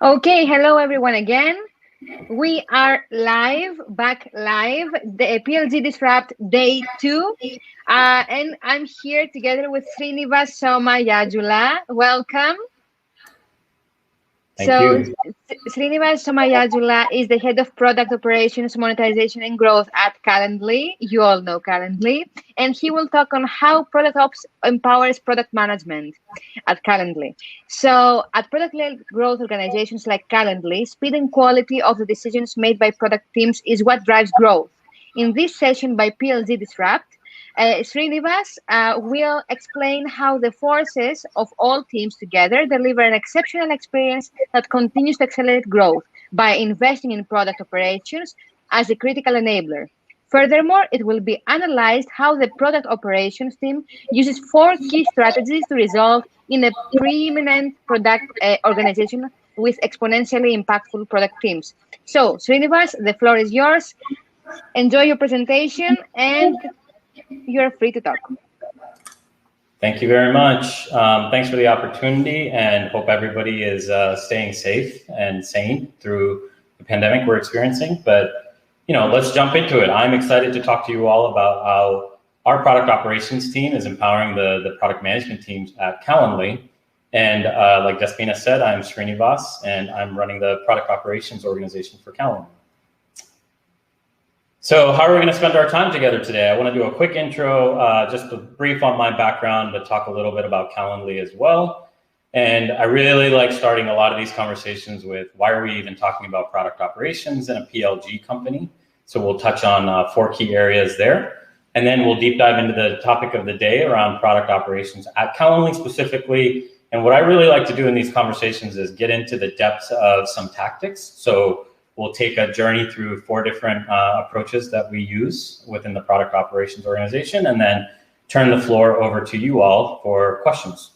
Okay, hello everyone again. We are back live, the PLG Disrupt Day 2. And I'm here together with Srinivas Somayajula. Welcome. Thank you. Srinivas Somayajula is the head of product operations, monetization, and growth at Calendly. You all know Calendly. And he will talk on how product ops empowers product management at Calendly. So, at product-led growth organizations like Calendly, speed and quality of the decisions made by product teams is what drives growth. In this session by PLG Disrupt, Srinivas will explain how the forces of all teams together deliver an exceptional experience that continues to accelerate growth by investing in product operations as a critical enabler. Furthermore, it will be analyzed how the product operations team uses 4 key strategies to result in a preeminent product organization with exponentially impactful product teams. So, Srinivas, the floor is yours. Enjoy your presentation and you're free to talk. Thank you very much. Thanks for the opportunity, and hope everybody is staying safe and sane through the pandemic we're experiencing. But let's jump into it. I'm excited to talk to you all about how our product operations team is empowering the product management teams at Calendly. And like Despina said, I'm Srinivas, and I'm running the product operations organization for Calendly. So how are we going to spend our time together today? I want to do a quick intro, just a brief on my background, but talk a little bit about Calendly as well. And I really like starting a lot of these conversations with why are we even talking about product operations in a PLG company? So we'll touch on 4 key areas there. And then we'll deep dive into the topic of the day around product operations at Calendly specifically. And what I really like to do in these conversations is get into the depths of some tactics. So we'll take a journey through 4 different approaches that we use within the product operations organization, and then turn the floor over to you all for questions.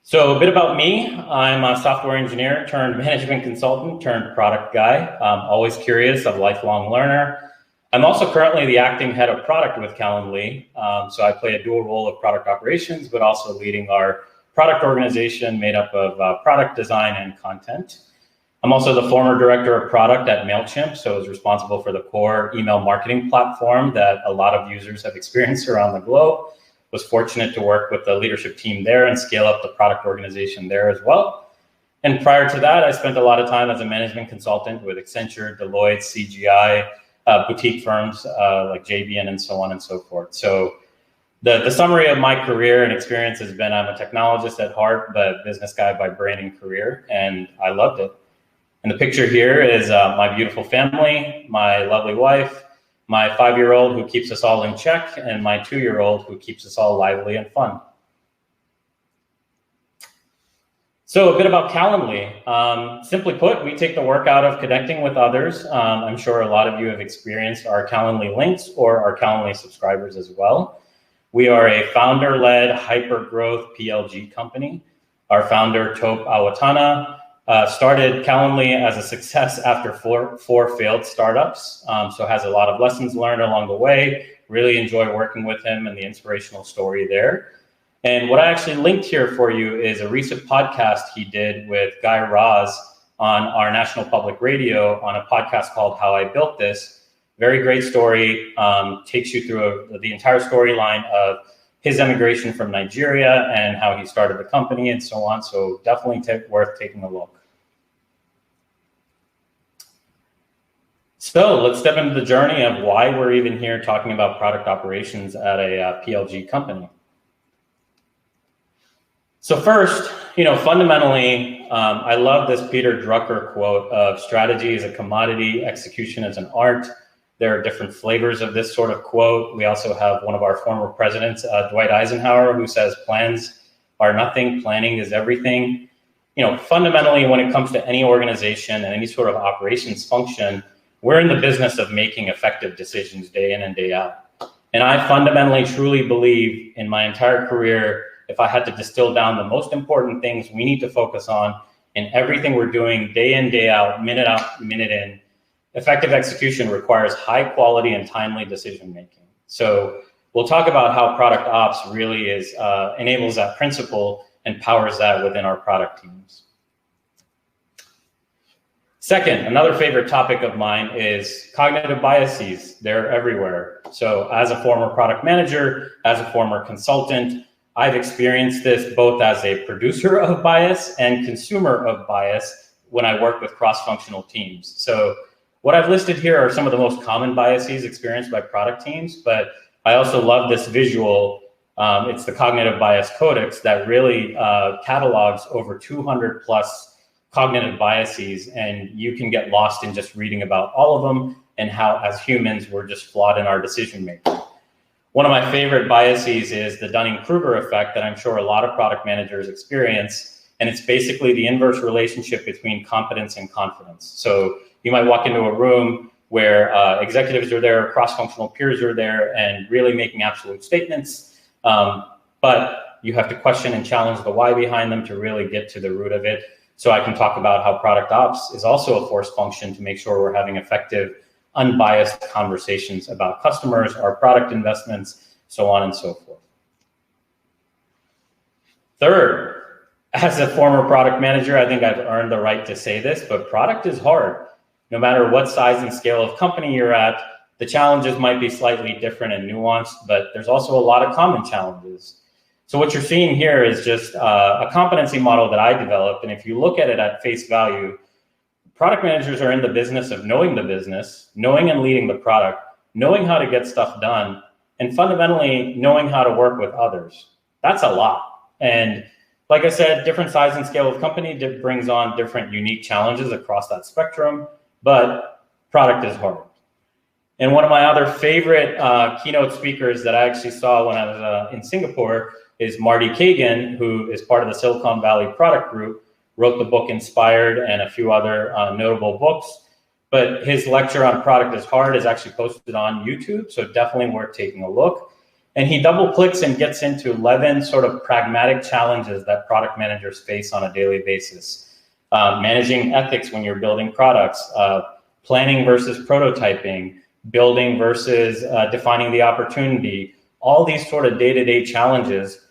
So a bit about me. I'm a software engineer turned management consultant turned product guy. Always curious, a lifelong learner. I'm also currently the acting head of product with Calendly. So I play a dual role of product operations, but also leading our product organization made up of product design and content. I'm also the former director of product at MailChimp, so I was responsible for the core email marketing platform that a lot of users have experienced around the globe. Was fortunate to work with the leadership team there and scale up the product organization there as well. And prior to that, I spent a lot of time as a management consultant with Accenture, Deloitte, CGI, boutique firms like JBN and so on and so forth. So the summary of my career and experience has been I'm a technologist at heart, but business guy by brain and career, and I loved it. And the picture here is my beautiful family, my lovely wife, my 5-year-old who keeps us all in check, and my 2-year-old who keeps us all lively and fun. So a bit about Calendly. Simply put, we take the work out of connecting with others. I'm sure a lot of you have experienced our Calendly links or our Calendly subscribers as well. We are a founder-led hyper-growth PLG company. Our founder, Tope Awatana, started Calendly as a success after four failed startups. So has a lot of lessons learned along the way. Really enjoy working with him and the inspirational story there. And what I actually linked here for you is a recent podcast he did with Guy Raz on our national public radio on a podcast called How I Built This. Very great story, takes you through the entire storyline of his emigration from Nigeria and how he started the company and so on. So definitely worth taking a look. So let's step into the journey of why we're even here talking about product operations at a PLG company. So first, fundamentally, I love this Peter Drucker quote of strategy is a commodity, execution is an art. There are different flavors of this sort of quote. We also have one of our former presidents, Dwight Eisenhower, who says plans are nothing, planning is everything. Fundamentally, when it comes to any organization and any sort of operations function, we're in the business of making effective decisions day in and day out. And I fundamentally truly believe in my entire career, if I had to distill down the most important things we need to focus on in everything we're doing day in, minute out, minute in, effective execution requires high quality and timely decision making. So we'll talk about how product ops really enables that principle and powers that within our product teams. Second, another favorite topic of mine is cognitive biases. They're everywhere. So as a former product manager, as a former consultant, I've experienced this both as a producer of bias and consumer of bias when I work with cross-functional teams. So what I've listed here are some of the most common biases experienced by product teams, but I also love this visual. It's the Cognitive Bias Codex that really catalogs over 200 plus cognitive biases, and you can get lost in just reading about all of them and how, as humans, we're just flawed in our decision making. One of my favorite biases is the Dunning-Kruger effect that I'm sure a lot of product managers experience, and it's basically the inverse relationship between competence and confidence. So you might walk into a room where executives are there, cross-functional peers are there, and really making absolute statements, but you have to question and challenge the why behind them to really get to the root of it. So I can talk about how product ops is also a force function to make sure we're having effective, unbiased conversations about customers, our product investments, so on and so forth. Third, as a former product manager, I think I've earned the right to say this, but product is hard. No matter what size and scale of company you're at, the challenges might be slightly different and nuanced, but there's also a lot of common challenges. So what you're seeing here is just a competency model that I developed. And if you look at it at face value, product managers are in the business of knowing the business, knowing and leading the product, knowing how to get stuff done, and fundamentally knowing how to work with others. That's a lot. And like I said, different size and scale of company brings on different unique challenges across that spectrum, but product is hard. And one of my other favorite keynote speakers that I actually saw when I was in Singapore is Marty Kagan, who is part of the Silicon Valley product group, wrote the book Inspired and a few other notable books. But his lecture on product is hard is actually posted on YouTube, so definitely worth taking a look. And he double clicks and gets into 11 sort of pragmatic challenges that product managers face on a daily basis. Managing ethics when you're building products, planning versus prototyping, building versus defining the opportunity, all these sort of day-to-day challenges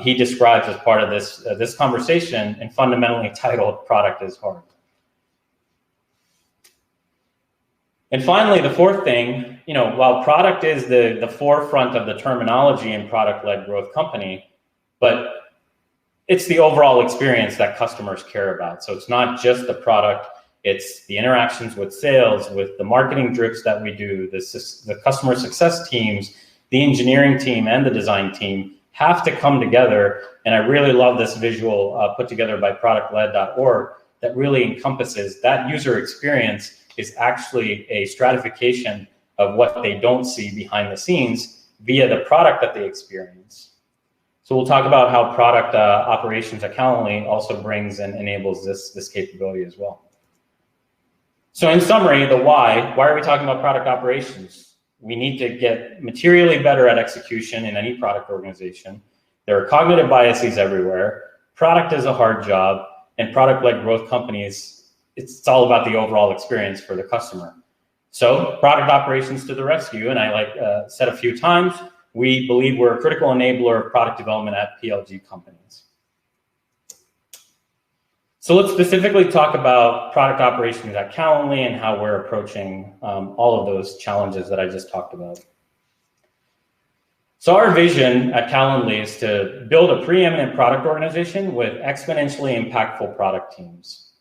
he describes as part of this conversation, and fundamentally titled Product is Hard. And finally, the fourth thing, while product is the forefront of the terminology in product-led growth company, but it's the overall experience that customers care about. So it's not just the product, it's the interactions with sales, with the marketing drips that we do, the customer success teams, the engineering team and the design team have to come together. And I really love this visual put together by productled.org that really encompasses that user experience is actually a stratification of what they don't see behind the scenes via the product that they experience. So we'll talk about how product operations at Calendly also brings and enables this capability as well. So in summary, the why are we talking about product operations? We need to get materially better at execution in any product organization. There are cognitive biases everywhere. Product is a hard job, and product-led growth companies, it's all about the overall experience for the customer. So product operations to the rescue, and I said a few times, we believe we're a critical enabler of product development at PLG companies. So let's specifically talk about product operations at Calendly and how we're approaching all of those challenges that I just talked about. So our vision at Calendly is to build a preeminent product organization with exponentially impactful product teams.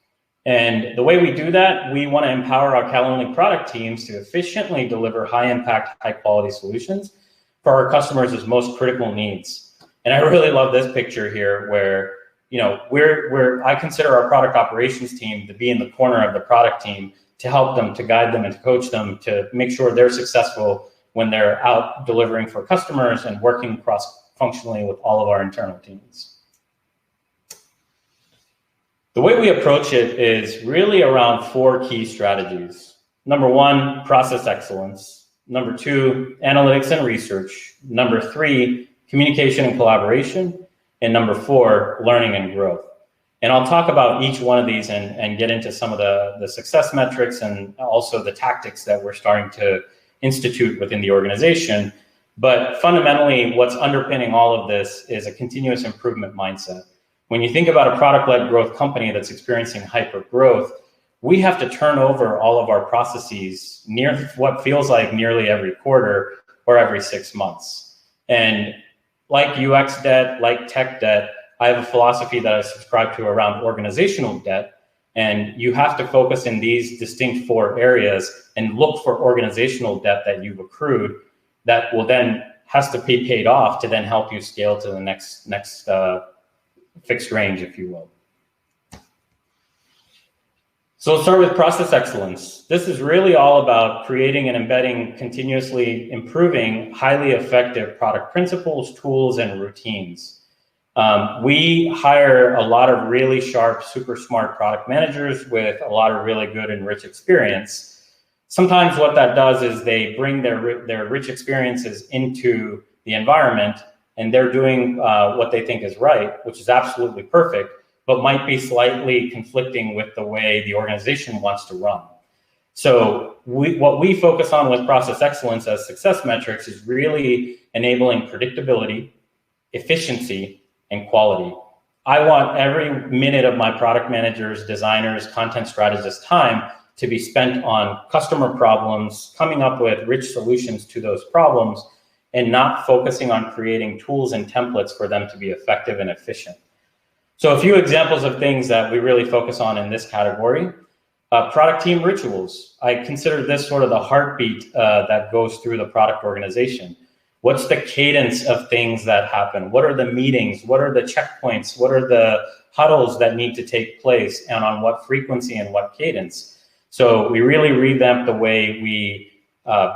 And the way we do that, we want to empower our Calendly product teams to efficiently deliver high-impact, high-quality solutions for our customers' most critical needs. And I really love this picture here where I consider our product operations team to be in the corner of the product team to help them, to guide them, and to coach them to make sure they're successful when they're out delivering for customers and working cross-functionally with all of our internal teams. The way we approach it is really around 4 key strategies. Number 1, process excellence. Number 2, analytics and research. Number 3, communication and collaboration. And number 4, learning and growth. And I'll talk about each one of these and get into some of the success metrics and also the tactics that we're starting to institute within the organization. But fundamentally, what's underpinning all of this is a continuous improvement mindset. When you think about a product-led growth company that's experiencing hyper growth, we have to turn over all of our processes near what feels like nearly every quarter or every 6 months. And like UX debt, like tech debt, I have a philosophy that I subscribe to around organizational debt. And you have to focus in these distinct 4 areas and look for organizational debt that you've accrued that will then has to be paid off to then help you scale to the next fixed range, if you will. So let's start with process excellence. This is really all about creating and embedding continuously improving, highly effective product principles, tools, and routines. We hire a lot of really sharp, super smart product managers with a lot of really good and rich experience. Sometimes what that does is they bring their rich experiences into the environment, and they're doing what they think is right, which is absolutely perfect, but might be slightly conflicting with the way the organization wants to run. So what we focus on with process excellence as success metrics is really enabling predictability, efficiency, and quality. I want every minute of my product managers, designers, content strategists' time to be spent on customer problems, coming up with rich solutions to those problems, and not focusing on creating tools and templates for them to be effective and efficient. So a few examples of things that we really focus on in this category. Product team rituals. I consider this sort of the heartbeat that goes through the product organization. What's the cadence of things that happen? What are the meetings? What are the checkpoints? What are the huddles that need to take place, and on what frequency and what cadence? So we really revamped the way we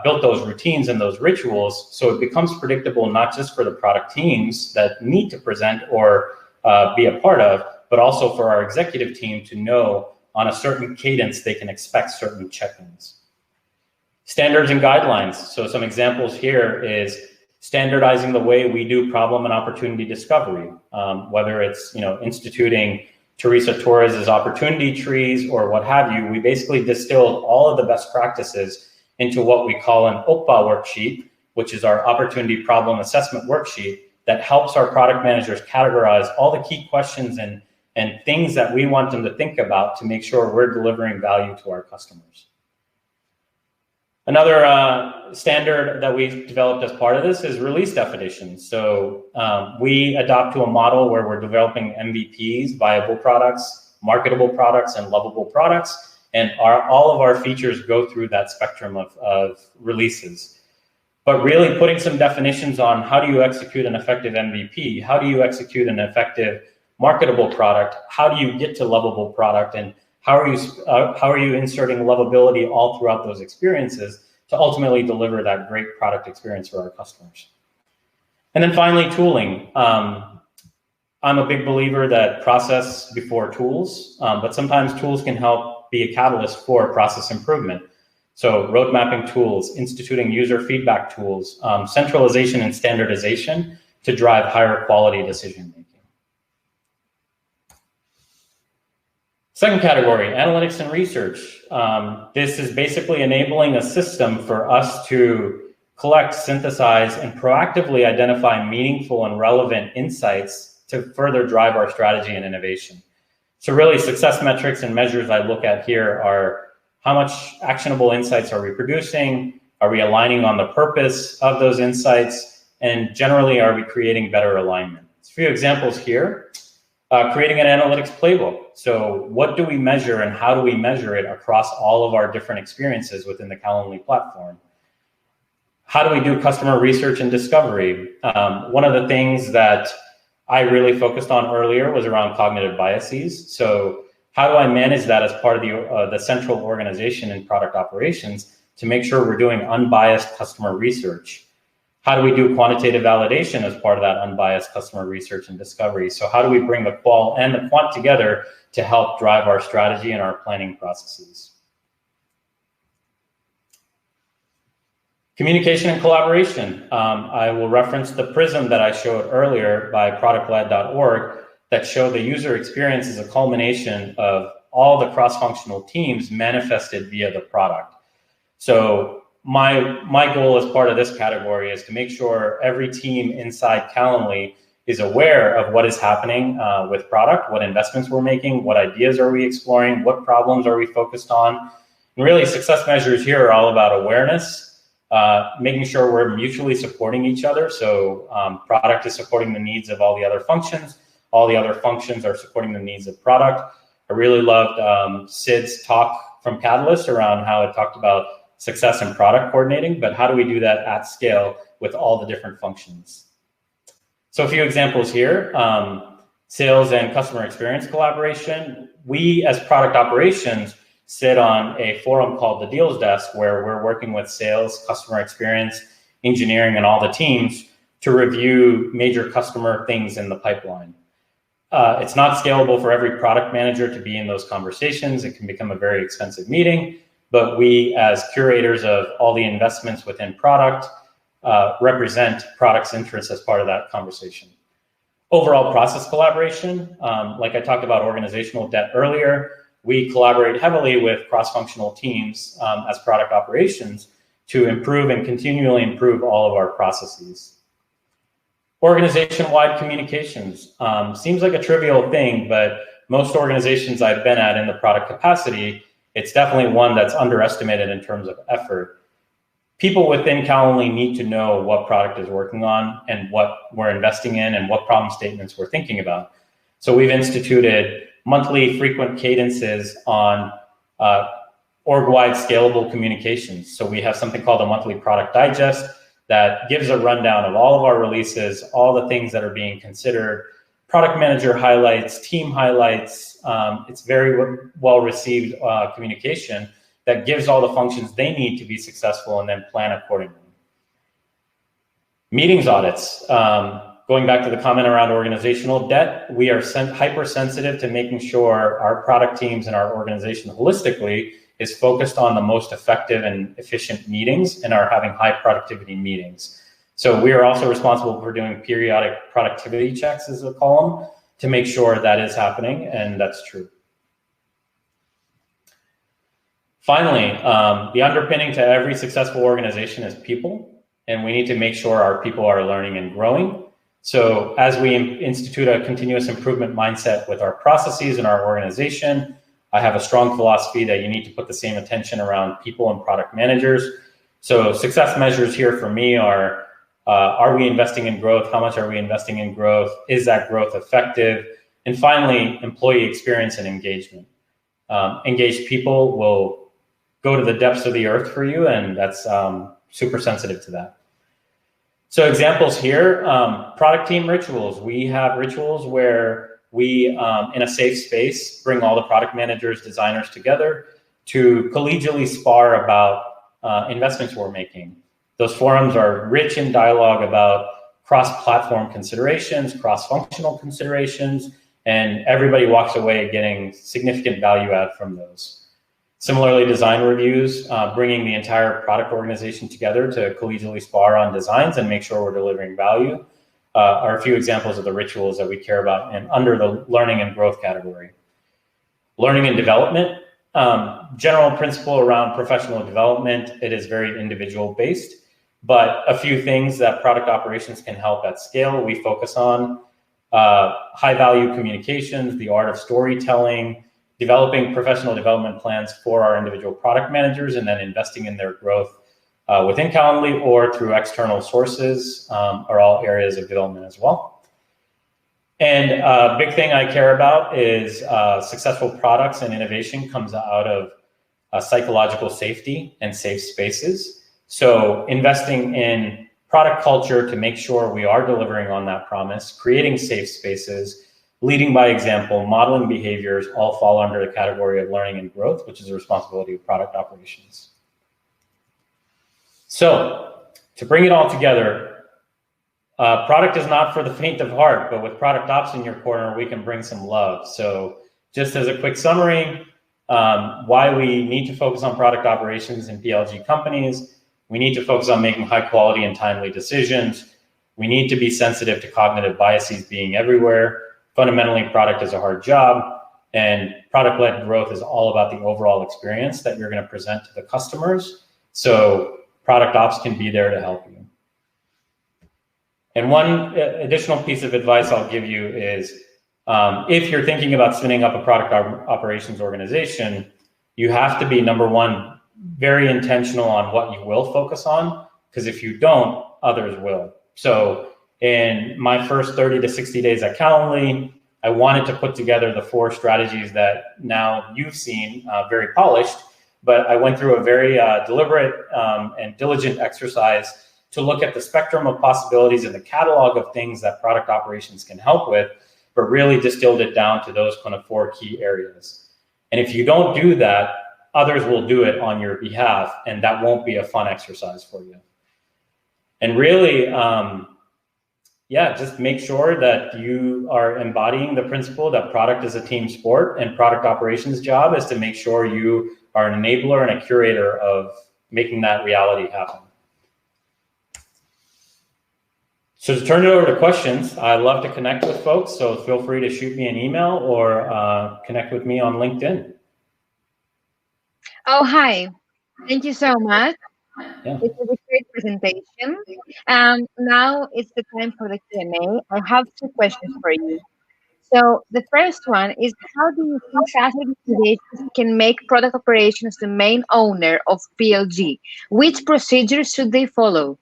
built those routines and those rituals so it becomes predictable not just for the product teams that need to present or be a part of, but also for our executive team to know on a certain cadence they can expect certain check-ins. Standards and guidelines. So some examples here is standardizing the way we do problem and opportunity discovery, whether it's instituting Teresa Torres's opportunity trees or what have you. We basically distilled all of the best practices into what we call an OPA worksheet, which is our opportunity problem assessment worksheet that helps our product managers categorize all the key questions and things that we want them to think about to make sure we're delivering value to our customers. Another standard that we've developed as part of this is release definitions. So we adopt to a model where we're developing MVPs, viable products, marketable products, and lovable products. And all of our features go through that spectrum of releases. But really putting some definitions on how do you execute an effective MVP? How do you execute an effective marketable product? How do you get to lovable product? And how are you inserting lovability all throughout those experiences to ultimately deliver that great product experience for our customers? And then finally, tooling. I'm a big believer that process before tools, but sometimes tools can help be a catalyst for process improvement. So road mapping tools, instituting user feedback tools, centralization and standardization to drive higher quality decision making. Second category, analytics and research. This is basically enabling a system for us to collect, synthesize, and proactively identify meaningful and relevant insights to further drive our strategy and innovation. So really success metrics and measures I look at here are how much actionable insights are we producing? Are we aligning on the purpose of those insights? And generally, are we creating better alignment? A few examples here. Creating an analytics playbook. So what do we measure and how do we measure it across all of our different experiences within the Calendly platform? How do we do customer research and discovery? One of the things that I really focused on earlier was around cognitive biases. So how do I manage that as part of the central organization and product operations to make sure we're doing unbiased customer research? How do we do quantitative validation as part of that unbiased customer research and discovery? So how do we bring the qual and the quant together to help drive our strategy and our planning processes? Communication and collaboration. I will reference the prism that I showed earlier by productled.org that show the user experience is a culmination of all the cross-functional teams manifested via the product. So my goal as part of this category is to make sure every team inside Calendly is aware of what is happening with product, what investments we're making, what ideas are we exploring, what problems are we focused on. And really, success measures here are all about awareness, making sure we're mutually supporting each other. So product is supporting the needs of all the other functions. All the other functions are supporting the needs of product. I really loved Sid's talk from Catalyst around how it talked about success and product coordinating, but how do we do that at scale with all the different functions? So a few examples here, sales and customer experience collaboration. We as product operations sit on a forum called the Deals Desk, where we're working with sales, customer experience, engineering, and all the teams to review major customer things in the pipeline. It's not scalable for every product manager to be in those conversations. It can become a very expensive meeting, but we as curators of all the investments within product represent product's interests as part of that conversation. Overall process collaboration, like I talked about organizational debt earlier, we collaborate heavily with cross-functional teams as product operations to improve and continually improve all of our processes. Organization-wide communications seems like a trivial thing, but most organizations I've been at in the product capacity, it's definitely one that's underestimated in terms of effort. People within Calendly need to know what product is working on and what we're investing in and what problem statements we're thinking about. So we've instituted monthly frequent cadences on org-wide scalable communications. So we have something called a monthly product digest that gives a rundown of all of our releases, all the things that are being considered, product manager highlights, team highlights. It's very well received communication that gives all the functions they need to be successful and then plan accordingly. Meetings audits. Going back to the comment around organizational debt, we are hypersensitive to making sure our product teams and our organization holistically is focused on the most effective and efficient meetings and are having high productivity meetings. So we are also responsible for doing periodic productivity checks, as they call them, to make sure that is happening, and that's true. Finally, the underpinning to every successful organization is people, and we need to make sure our people are learning and growing. So as we institute a continuous improvement mindset with our processes and our organization, I have a strong philosophy that you need to put the same attention around people and product managers. So success measures here for me are we investing in growth? How much are we investing in growth? Is that growth effective? And finally, employee experience and engagement. Engaged people will go to the depths of the earth for you, and that's super sensitive to that. So examples here, product team rituals. We have rituals where we, in a safe space, bring all the product managers, designers together to collegially spar about investments we're making. Those forums are rich in dialogue about cross-platform considerations, cross-functional considerations, and everybody walks away getting significant value add from those. Similarly, design reviews, bringing the entire product organization together to collegially spar on designs and make sure we're delivering value, are a few examples of the rituals that we care about and under the learning and growth category. Learning and development, general principle around professional development, it is very individual based, but a few things that product operations can help at scale, we focus on high value communications, the art of storytelling, developing professional development plans for our individual product managers, and then investing in their growth within Calendly or through external sources are all areas of development as well. And a big thing I care about is successful products and innovation comes out of psychological safety and safe spaces. So investing in product culture to make sure we are delivering on that promise, creating safe spaces, leading by example, modeling behaviors all fall under the category of learning and growth, which is the responsibility of product operations. So to bring it all together, product is not for the faint of heart, but with product ops in your corner, we can bring some love. So just as a quick summary, why we need to focus on product operations in PLG companies, we need to focus on making high quality and timely decisions. We need to be sensitive to cognitive biases being everywhere. Fundamentally, product is a hard job, and product-led growth is all about the overall experience that you're going to present to the customers. So product ops can be there to help you. And one additional piece of advice I'll give you is, if you're thinking about spinning up a product operations organization, you have to be, number one, very intentional on what you will focus on, because if you don't, others will. So in my first 30 to 60 days at Calendly, I wanted to put together the 4 strategies that now you've seen, very polished, but I went through a very deliberate and diligent exercise to look at the spectrum of possibilities and the catalog of things that product operations can help with, but really distilled it down to those kind of 4 key areas. And if you don't do that, others will do it on your behalf, and that won't be a fun exercise for you. And really, just make sure that you are embodying the principle that product is a team sport, and product operations' job is to make sure you are an enabler and a curator of making that reality happen. So to turn it over to questions, I love to connect with folks, so feel free to shoot me an email or connect with me on LinkedIn. Oh, hi. Thank you so much. Yeah. It was a great presentation. Now it's the time for the Q&A. I have 2 questions for you. So the first one is, how do you think SaaS organizations can make product operations the main owner of PLG? Which procedures should they follow?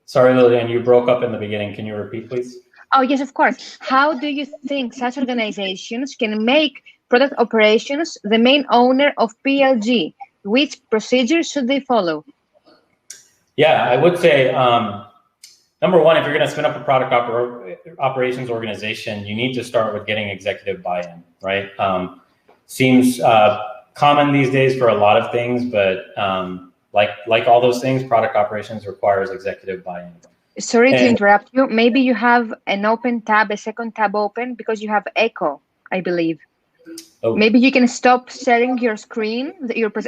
Sorry, Lillian, you broke up in the beginning. Can you repeat, please? Oh, yes, of course. How do you think SaaS organizations can make product operations the main owner of PLG? Which procedures should they follow? Yeah, I would say, number one, if you're going to spin up a product operations organization, you need to start with getting executive buy-in, right? Seems common these days for a lot of things, but like all those things, product operations requires executive buy-in. Sorry to interrupt you. Maybe you have an open tab, a second tab open, because you have echo, I believe. Oh. Maybe you can stop sharing your screen.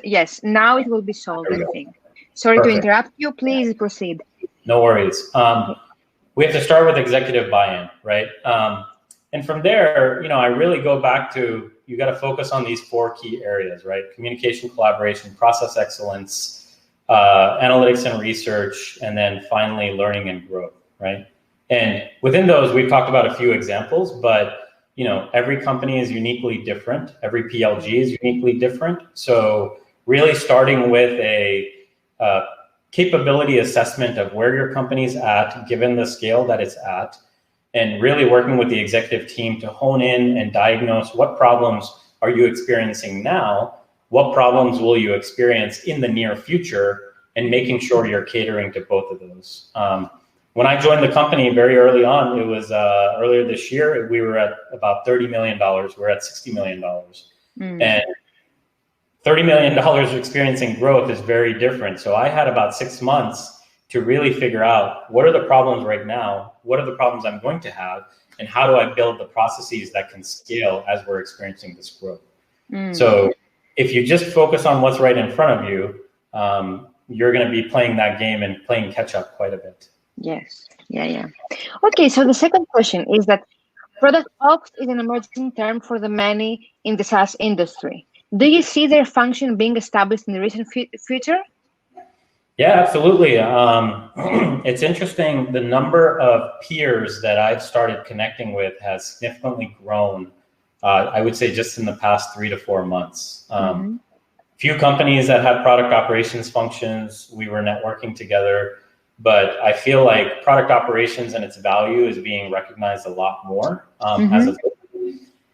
Yes, now it will be solved, I think. Sorry Perfect. To interrupt you. Please proceed. No worries. We have to start with executive buy-in, right? And from there, I really go back to, you got to focus on these 4 key areas, right? Communication, collaboration, process excellence, analytics and research, and then finally learning and growth, right? And within those, we've talked about a few examples, but every company is uniquely different. Every PLG is uniquely different. So really starting with a capability assessment of where your company's at, given the scale that it's at, and really working with the executive team to hone in and diagnose what problems are you experiencing now, what problems will you experience in the near future, and making sure you're catering to both of those. When I joined the company very early on, it was earlier this year, we were at about $30 million. We're at $60 million. And $30 million experiencing growth is very different. So I had about 6 months to really figure out, what are the problems right now? What are the problems I'm going to have? And how do I build the processes that can scale as we're experiencing this growth? So if you just focus on what's right in front of you, you're going to be playing that game and playing catch up quite a bit. Yes. Yeah. Okay, so the second question is that product ops is an emerging term for the many in the SaaS industry. Do you see their function being established in the recent future? Yeah, absolutely. It's interesting. The number of peers that I've started connecting with has significantly grown, I would say, just in the past 3 to 4 months. Few companies that had product operations functions, we were networking together, but I feel like product operations and its value is being recognized a lot more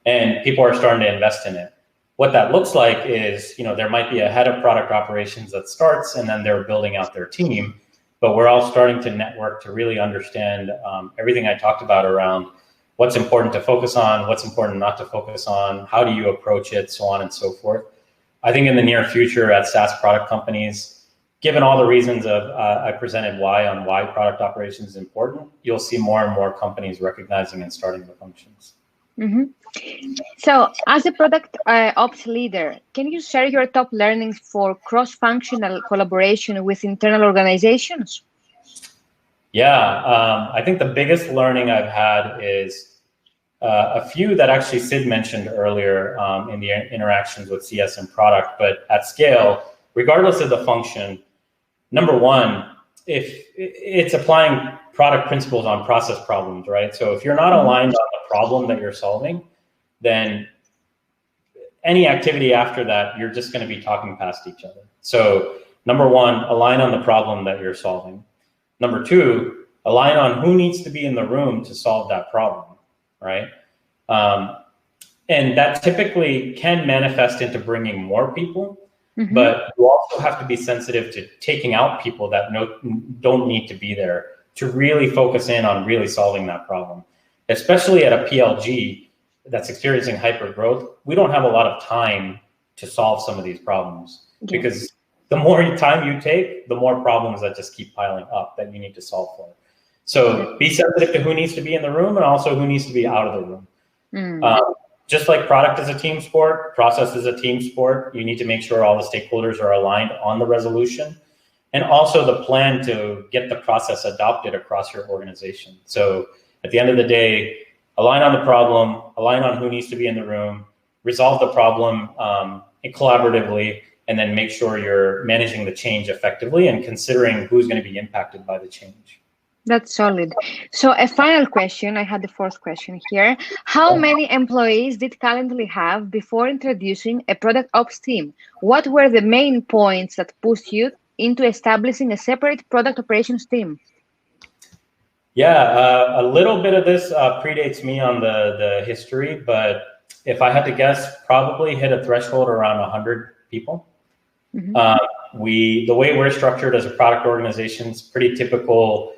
and people are starting to invest in it. What that looks like is, there might be a head of product operations that starts and then they're building out their team, but we're all starting to network to really understand everything I talked about around what's important to focus on, what's important not to focus on, how do you approach it, so on and so forth. I think in the near future at SaaS product companies, given all the reasons I presented why product operations is important, you'll see more and more companies recognizing and starting the functions. So as a product ops leader, can you share your top learnings for cross-functional collaboration with internal organizations? Yeah, I think the biggest learning I've had is a few that actually Sid mentioned earlier in the interactions with CS and product, but at scale, regardless of the function, number one, if it's applying product principles on process problems, right? So if you're not aligned on the problem that you're solving, then any activity after that, you're just going to be talking past each other. So number one, align on the problem that you're solving. Number two, align on who needs to be in the room to solve that problem, right? And that typically can manifest into bringing more people, but you also have to be sensitive to taking out people that don't need to be there to really focus in on really solving that problem. Especially at a PLG that's experiencing hyper growth, we don't have a lot of time to solve some of these problems because the more time you take, the more problems that just keep piling up that you need to solve for. So be sensitive to who needs to be in the room and also who needs to be out of the room. Just like product is a team sport, process is a team sport, you need to make sure all the stakeholders are aligned on the resolution and also the plan to get the process adopted across your organization. So at the end of the day, align on the problem, align on who needs to be in the room, resolve the problem collaboratively, and then make sure you're managing the change effectively and considering who's going to be impacted by the change. That's solid. So a final question, I had the fourth question here. How many employees did Calendly have before introducing a product ops team? What were the main points that pushed you into establishing a separate product operations team? Yeah, a little bit of this predates me on the history, but if I had to guess, probably hit a threshold around 100 people. The way we're structured as a product organization is pretty typical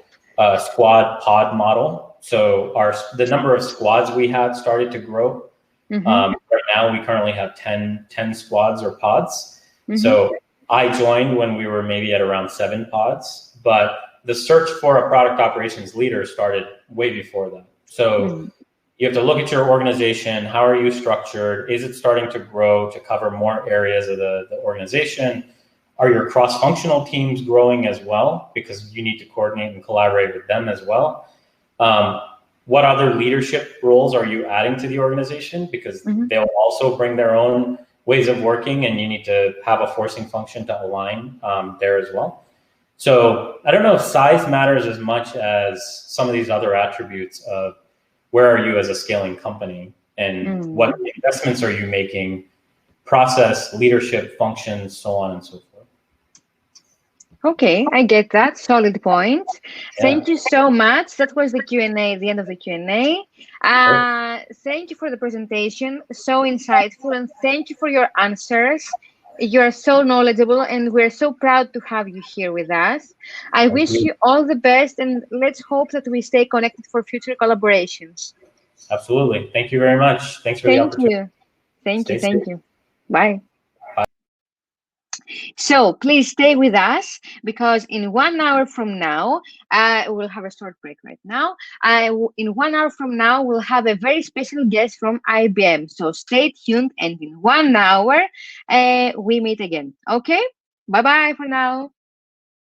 squad pod model. So the number of squads we had started to grow. Right now, we currently have 10 squads or pods. So I joined when we were maybe at around 7 pods, but the search for a product operations leader started way before that. So you have to look at your organization. How are you structured? Is it starting to grow to cover more areas of the organization? Are your cross-functional teams growing as well? Because you need to coordinate and collaborate with them as well. What other leadership roles are you adding to the organization? Because they'll also bring their own ways of working and you need to have a forcing function to align there as well. So I don't know if size matters as much as some of these other attributes of where are you as a scaling company and what investments are you making, process, leadership, functions, so on and so forth. Okay, I get that. Solid point. Thank you so much. That was the Q&A, the end of the Q&A. Thank you for the presentation. So insightful, and thank you for your answers. You are so knowledgeable, and we're so proud to have you here with us. I wish you all the best, and let's hope that we stay connected for future collaborations. Absolutely. Thank you very much. Thanks for the opportunity. Thank you. Bye. So please stay with us because in 1 hour from now, we'll have a short break right now. In 1 hour from now, we'll have a very special guest from IBM. So stay tuned, and in 1 hour, we meet again. Okay? Bye-bye for now.